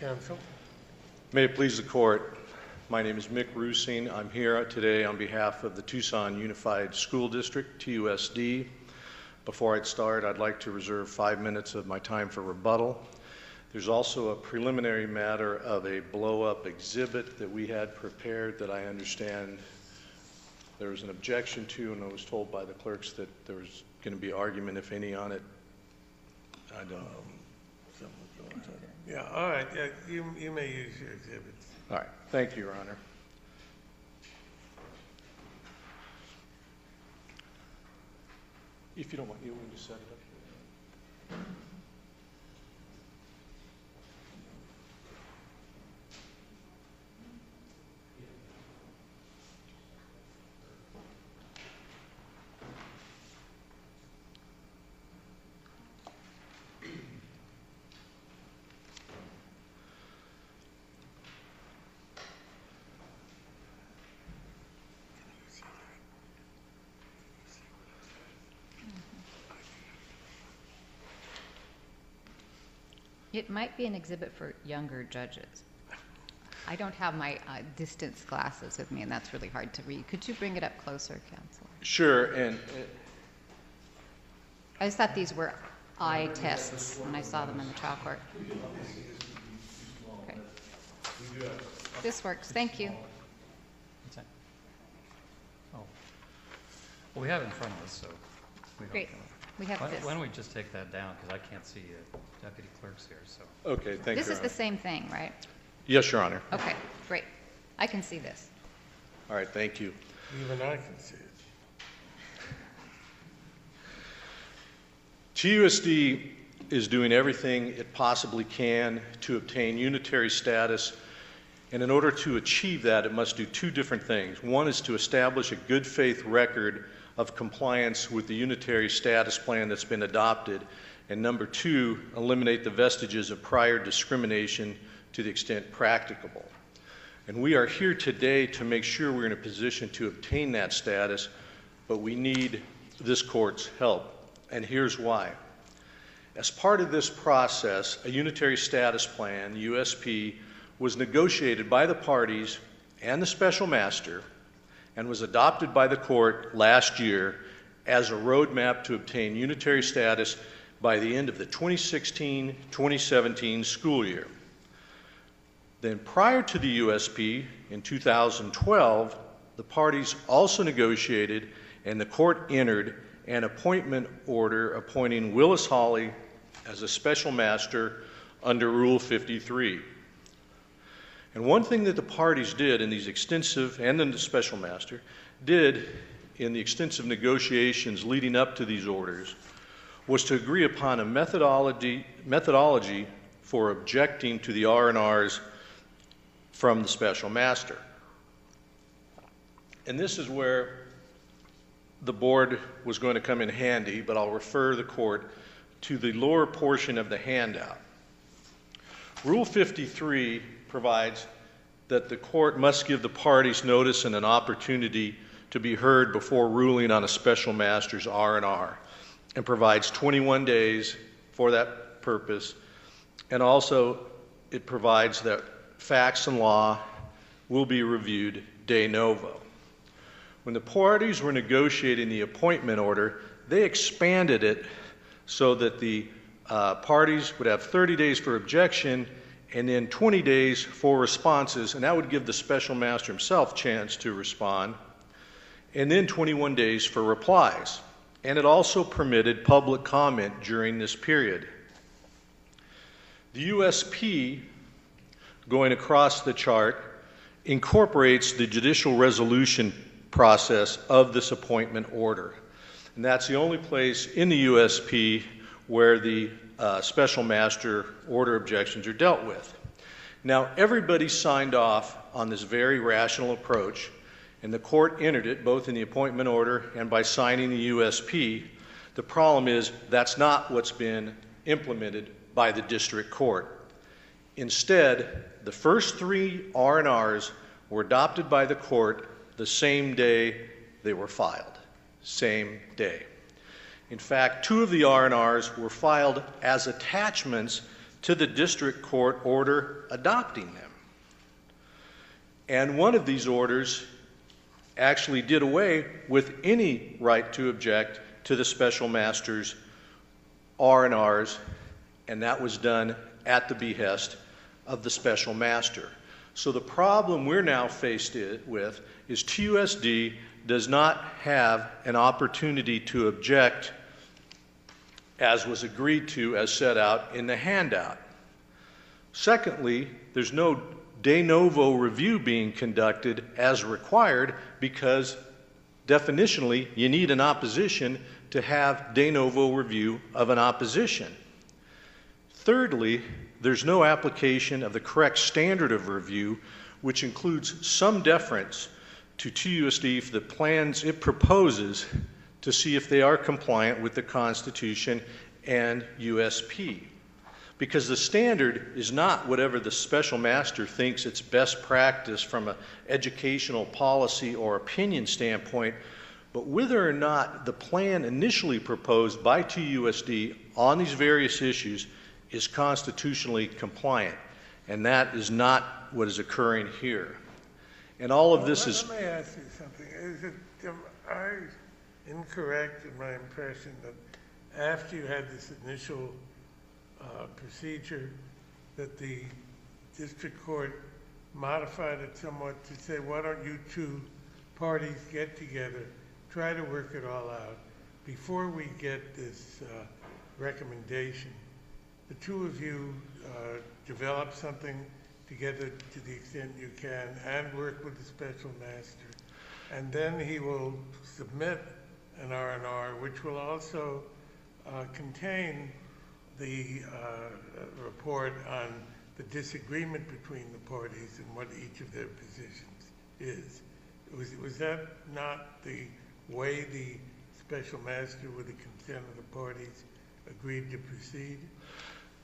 Counsel. May it please the Court, my name is Mick Rusing. I'm here today on behalf of the Tucson Unified School District, TUSD. Before I start, I'd like to reserve 5 minutes of my time for rebuttal. There's also a preliminary matter of a blow-up exhibit that we had prepared that I understand there was an objection to, and I was told by the clerks that there was going to be argument, if any, on it. I don't know. Yeah, all right. Yeah, you may use your exhibits. All right. Thank you, Your Honor. If you don't mind, you want to set it up? It might be an exhibit for younger judges. I don't have my distance glasses with me, and that's really hard to read. Could you bring it up closer, Counsel? Sure, and I just thought these were eye tests when I saw them in the trial court. Okay. This works. Thank you. What's that? Oh. Well, we have it in front of us, so we don't. Great. We have this. Why don't we just take that down, because I can't see deputy clerks here, so. okay, thank you. This is the same thing, right? Yes, Your Honor. Okay, great. I can see this. All right, thank you. Even I can see it. TUSD is doing everything it possibly can to obtain unitary status, and in order to achieve that, it must do two different things. One is to establish a good faith record of compliance with the unitary status plan that's been adopted, and number two, eliminate the vestiges of prior discrimination to the extent practicable. And we are here today to make sure we're in a position to obtain that status, but we need this court's help, and here's why. As part of this process, a unitary status plan, USP, was negotiated by the parties and the special master and was adopted by the court last year as a roadmap to obtain unitary status by the end of the 2016-2017 school year. Then prior to the USP, in 2012, the parties also negotiated and the court entered an appointment order appointing Willis Hawley as a special master under Rule 53. And one thing that the parties did in these extensive, and then the special master, did in the extensive negotiations leading up to these orders was to agree upon a methodology for objecting to the R&Rs from the special master. And this is where the board was going to come in handy, but I'll refer the court to the lower portion of the handout. Rule 53 provides that the court must give the parties notice and an opportunity to be heard before ruling on a special master's R&R, and provides 21 days for that purpose. And also it provides that facts and law will be reviewed de novo. When the parties were negotiating the appointment order, they expanded it so that the parties would have 30 days for objection and then 20 days for responses, and that would give the special master himself a chance to respond, and then 21 days for replies. And it also permitted public comment during this period. The USP, going across the chart, incorporates the judicial resolution process of this appointment order. And that's the only place in the USP where the special master order objections are dealt with. Now, everybody signed off on this very rational approach, and the court entered it both in the appointment order and by signing the USP. The problem is that's not what's been implemented by the district court. Instead, the first three R&Rs were adopted by the court the same day they were filed. Same day. In fact, two of the R&Rs were filed as attachments to the district court order adopting them. And one of these orders actually did away with any right to object to the special master's R&Rs, and that was done at the behest of the special master. So the problem we're now faced with is TUSD does not have an opportunity to object as was agreed to, as set out in the handout. Secondly, there's no de novo review being conducted as required because definitionally you need an opposition to have de novo review of an opposition. Thirdly, there's no application of the correct standard of review, which includes some deference to TUSD for the plans it proposes to see if they are compliant with the Constitution and USP. Because the standard is not whatever the special master thinks it's best practice from an educational policy or opinion standpoint, but whether or not the plan initially proposed by TUSD on these various issues is constitutionally compliant. And that is not what is occurring here. And all of this is... Let me ask you something. Am I incorrect in my impression that after you had this initial procedure that the district court modified it somewhat to say, why don't you two parties get together, try to work it all out before we get this recommendation? The two of you develop something together to the extent you can and work with the special master. And then he will submit an R&R, which will also contain the report on the disagreement between the parties and what each of their positions is. Was that not the way the special master, with the consent of the parties, agreed to proceed?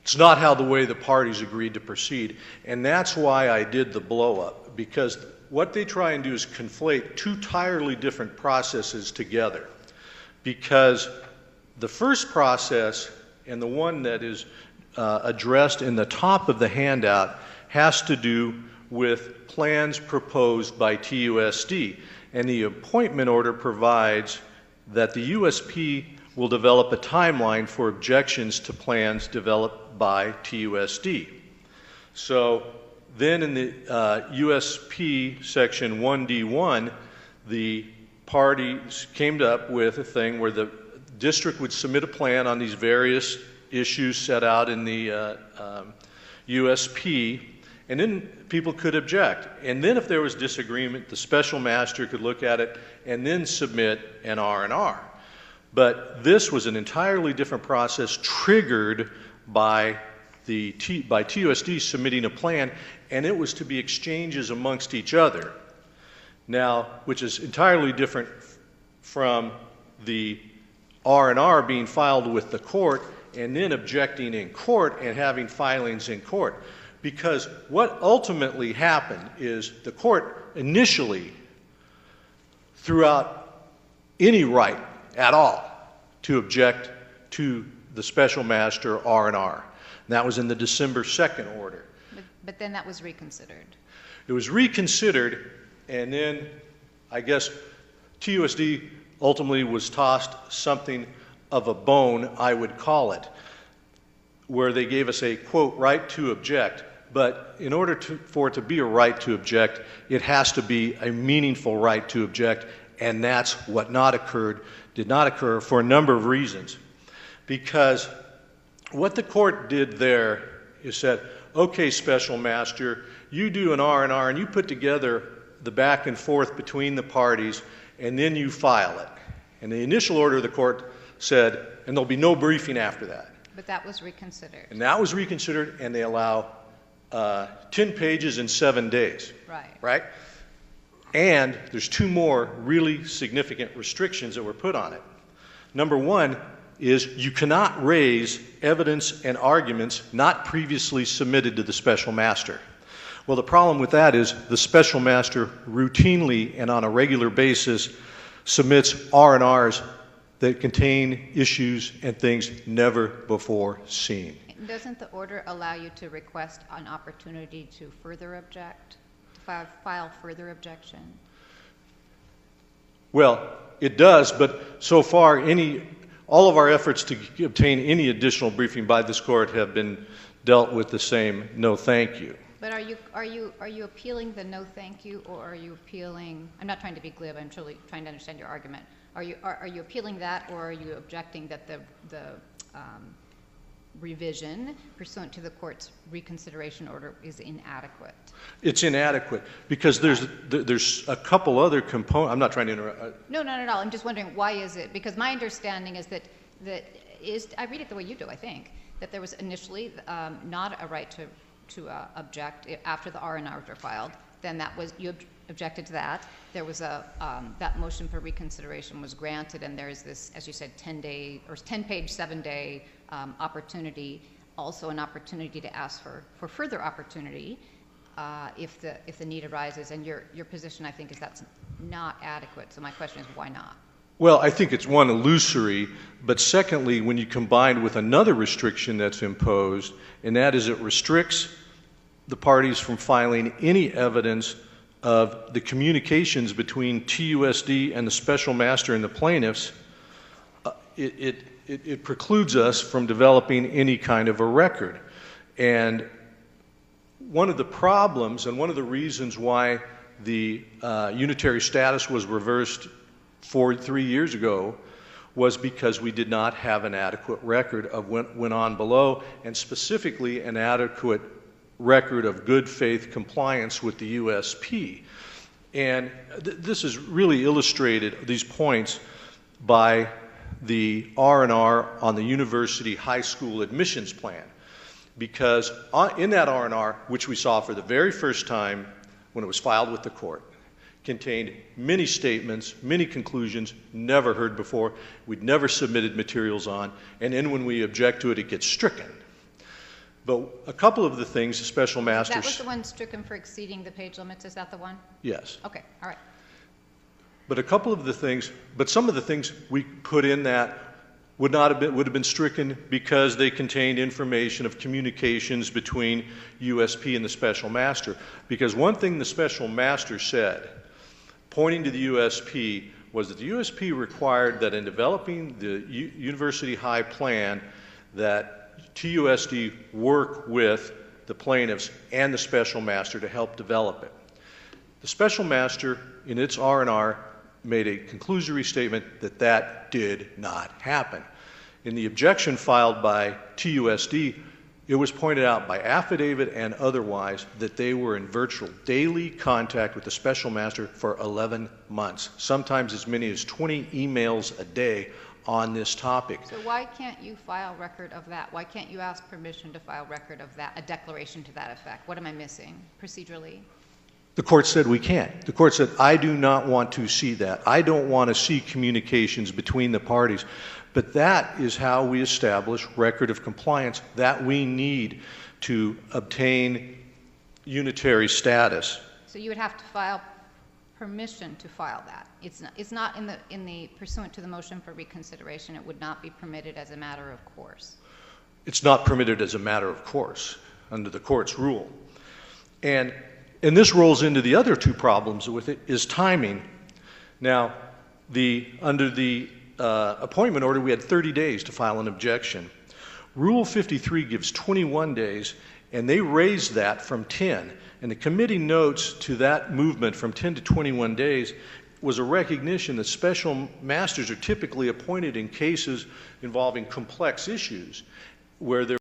It's not how the way the parties agreed to proceed, and that's why I did the blow-up, because what they try and do is conflate two entirely different processes together, because the first process and the one that is addressed in the top of the handout has to do with plans proposed by TUSD, and the appointment order provides that the USP will develop a timeline for objections to plans developed by TUSD. So then in the USP section 1D1, the parties came up with a thing where the district would submit a plan on these various issues set out in the USP, and then people could object. And then if there was disagreement, the special master could look at it and then submit an R&R. But this was an entirely different process triggered by by TUSD submitting a plan, and it was to be exchanges amongst each other. Now, which is entirely different from the R&R being filed with the court and then objecting in court and having filings in court. Because what ultimately happened is the court initially threw out any right at all to object to the special master R&R. And that was in the December 2nd order. But then that was reconsidered. It was reconsidered, and then I guess TUSD ultimately was tossed something of a bone, I would call it, where they gave us a, quote, right to object. But in order for it to be a right to object, it has to be a meaningful right to object, and that's what did not occur for a number of reasons. Because what the court did there is said, okay, special master, you do an R&R and you put together the back and forth between the parties, and then you file it. And the initial order of the court said, and there'll be no briefing after that. But that was reconsidered. And that was reconsidered, and they allow 10 pages in 7 days. Right. Right? And there's two more really significant restrictions that were put on it. Number one is you cannot raise evidence and arguments not previously submitted to the special master. Well, the problem with that is the special master routinely and on a regular basis submits R&Rs that contain issues and things never before seen. Doesn't the order allow you to request an opportunity to further object, to file further objection? Well, it does, but so far, all of our efforts to obtain any additional briefing by this court have been dealt with the same no thank you. But are you appealing the no thank you, or are you appealing, I'm not trying to be glib, I'm truly trying to understand your argument. Are you appealing that, or are you objecting that the revision pursuant to the court's reconsideration order is inadequate? It's inadequate because there's a couple other components. I'm not trying to interrupt. No, not at all. I'm just wondering, why is it? Because my understanding is that I read it the way you do, I think, that there was initially not a right to object after the R&Rs were filed. Then you objected to that. There was that motion for reconsideration was granted, and there's this, as you said, 10-day or 10-page, 7-day opportunity, also an opportunity to ask for further opportunity if the need arises. And your position, I think, is that's not adequate. So my question is, why not? Well, I think it's one, illusory, but secondly, when you combine with another restriction that's imposed, and that is it restricts the parties from filing any evidence of the communications between TUSD and the special master and the plaintiffs, it precludes us from developing any kind of a record. And one of the problems and one of the reasons why the unitary status was reversed 3 years ago was because we did not have an adequate record of what went on below, and specifically an adequate record of good faith compliance with the USP. And this is really illustrated, these points, by the R&R on the university high school admissions plan. Because in that R&R, which we saw for the very first time when it was filed with the court, contained many statements, many conclusions never heard before, we'd never submitted materials on, and then when we object to it, it gets stricken. But a couple of the things the special masters... That was the one stricken for exceeding the page limits, is that the one? Yes. Okay, all right. But a couple of the things, but some of the things we put in that would have been stricken because they contained information of communications between USP and the special master. Because one thing the special master said, pointing to the USP, was that the USP required that in developing the university high plan that TUSD work with the plaintiffs and the special master to help develop it. The special master, in its R&R, made a conclusory statement that that did not happen. In the objection filed by TUSD, it was pointed out by affidavit and otherwise that they were in virtual daily contact with the special master for 11 months, sometimes as many as 20 emails a day on this topic. So why can't you file record of that? Why can't you ask permission to file record of that, a declaration to that effect? What am I missing procedurally? The court said we can't. The court said, I do not want to see that. I don't want to see communications between the parties. But that is how we establish record of compliance that we need to obtain unitary status. So you would have to file permission to file that. It's not in the pursuant to the motion for reconsideration. It would not be permitted as a matter of course. It's not permitted as a matter of course under the court's rule. And this rolls into the other two problems with it, is timing. Now, under the appointment order, we had 30 days to file an objection. Rule 53 gives 21 days, and they raised that from 10. And the committee notes to that movement from 10 to 21 days was a recognition that special masters are typically appointed in cases involving complex issues where there